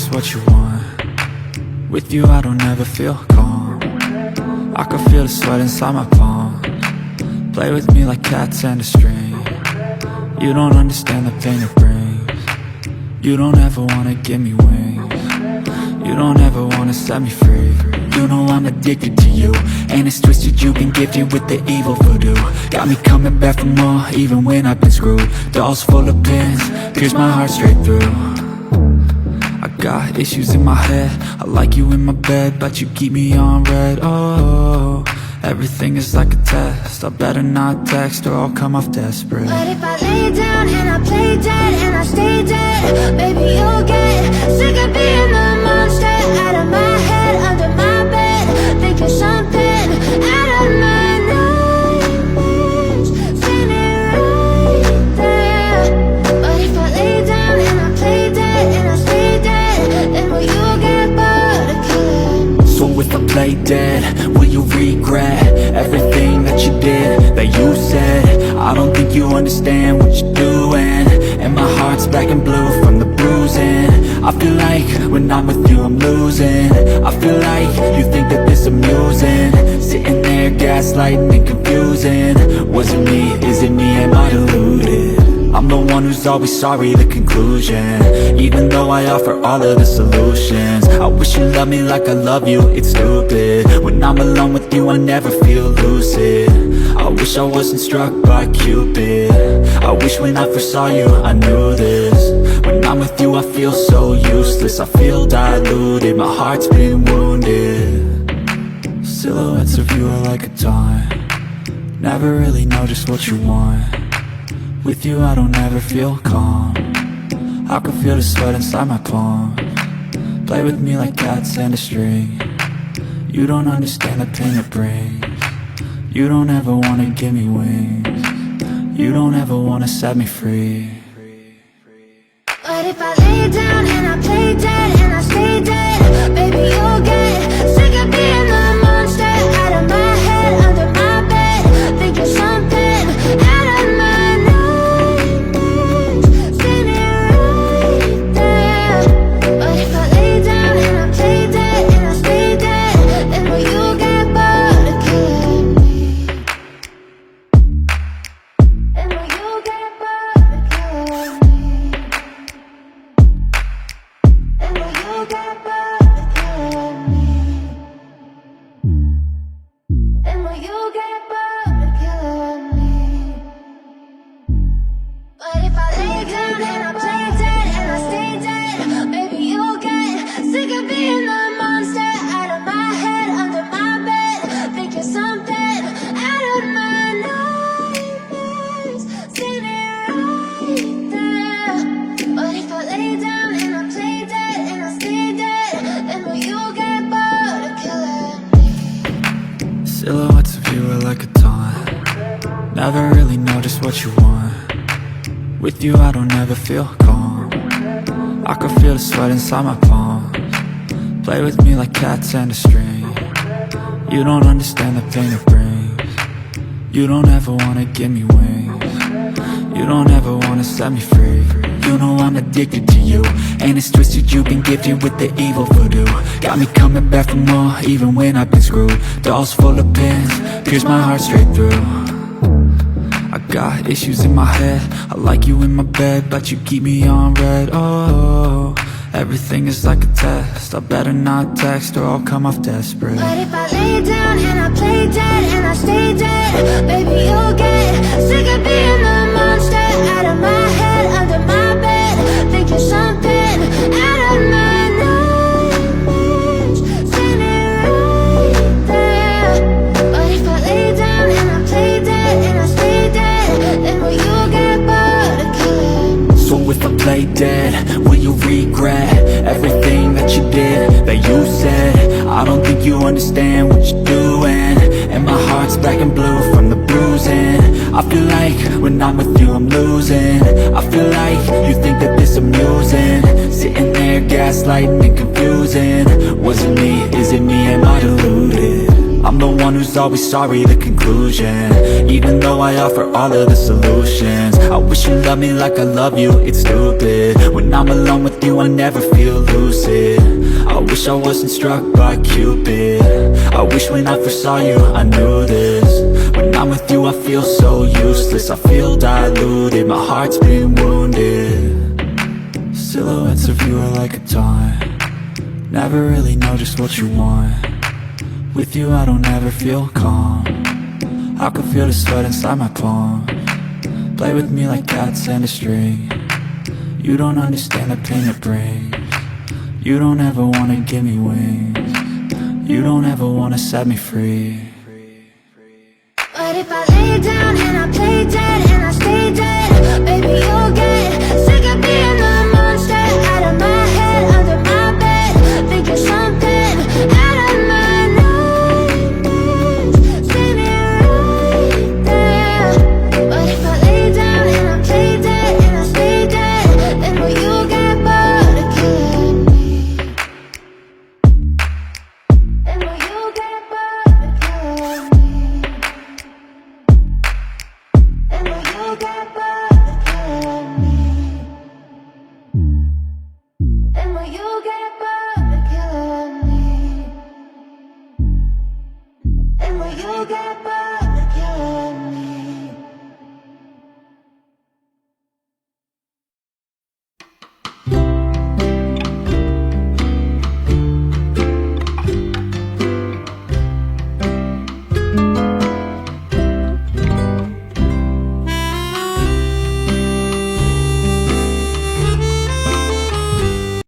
notice what you want. With you I don't ever feel calm. I can feel the sweat inside my palm. Play with me like cats and a string. You don't understand the pain it brings. You don't ever wanna give me wings. You don't ever wanna set me free. You know I'm addicted to you, and it's twisted, you've been gifted with the evil voodoo. Got me coming back for more, even when I've been screwed. Dolls full of pins, pierce my heart straight through. I got issues in my head, I like you in my bed, but you keep me on red. Oh, everything is like a test, I better not text or I'll come off desperate. But if I lay down and I play dead and I stay dead, baby you'll get sick of being the monster out of my head, under my bed, thinking something out of my nightmares, seen it right there. But if I lay down and I play dead and I stay dead, then will you get bored of killing me? So if I play dead, will you regret everything that you did, that you said? I don't think you understand what you're doing, and my heart's black and blue from the bruising. I feel like when I'm with you I'm losing. I feel like you think that this amusing, sitting there gaslighting and confusing. Was it me? Is it me? Am I deluded? I'm the one who's always sorry, the conclusion, even though I offer all of the solutions. I wish you loved me like I love you, it's stupid. When I'm alone with you I never feel lucid. I wish I wasn't struck by Cupid. I wish when I first saw you I knew this. When I'm with you I feel so useless, I feel diluted, my heart's been wounded. Silhouettes of you are like a taunt, never really know just what you want. With you I don't ever feel calm, I can feel the sweat inside my palm. Play with me like cats and a string. You don't understand the pain it brings. You don't ever wanna give me wings. You don't ever wanna set me free. But if I lay down and I play dead and I stay dead, baby you'll get sick of being the monster out of my head, under my bed, thinking something out of my nightmares, seen it right there. But if I lay down and I play dead and I stay dead, then will you get bored of killing me? Then will you get bored of killing me? And will you get bored of killing me? And will you get bored of killing me? But if I lay down and I play dead and I stay dead, baby you'll get sick of being the monster out of my head, under my bed, thinking something out of my nightmares, seen it right there. But if I lay down and I play dead and I stay dead, then will you get bored of killing me? Silhouettes of you are like a taunt, never really know just what you want. With you I don't ever feel calm, I can feel the sweat inside my palm. Play with me like cats and a string. You don't understand the pain it brings. You don't ever wanna give me wings. You don't ever wanna set me free. You know I'm addicted to you, and it's twisted, you've been gifted with the evil voodoo. Got me coming back for more, even when I've been screwed. Dolls full of pins, pierce my heart straight through. I got issues in my head, I like you in my bed, but you keep me on red. Oh, everything is like a test, I better not text or I'll come off desperate. But if I lay down and I play dead and I stay dead, baby you'll get sick of being the monster out of my head, under my bed, thinking something out of my nightmares, seen it right there. But if I lay down and I play dead and I stay dead, then will you get bored of killing me? So if I play dead, will you regret everything that you did, that you said? I don't think you understand what you're doing, and my heart's black and blue from the bruising. I feel like when I'm with you I'm losing. I feel like you think that this amusing, sitting there gaslighting and confusing. Was it me? Is it me? Am I deluded? I'm the one who's always sorry, the conclusion. Even though I offer all of the solutions, I wish you loved me like I love you, it's stupid. When I'm alone with you, I never feel lucid. I wish I wasn't struck by Cupid. I wish when I first saw you, I knew this. When I'm with you, I feel so useless. I feel diluted, my heart's been wounded. Silhouettes of you are like a taunt. Never really know just what you want. With you I don't ever feel calm. I can feel the sweat inside my palm. Play with me like cats and a string. You don't understand the pain it brings. You don't ever wanna give me wings. You don't ever wanna set me free. What if I lay down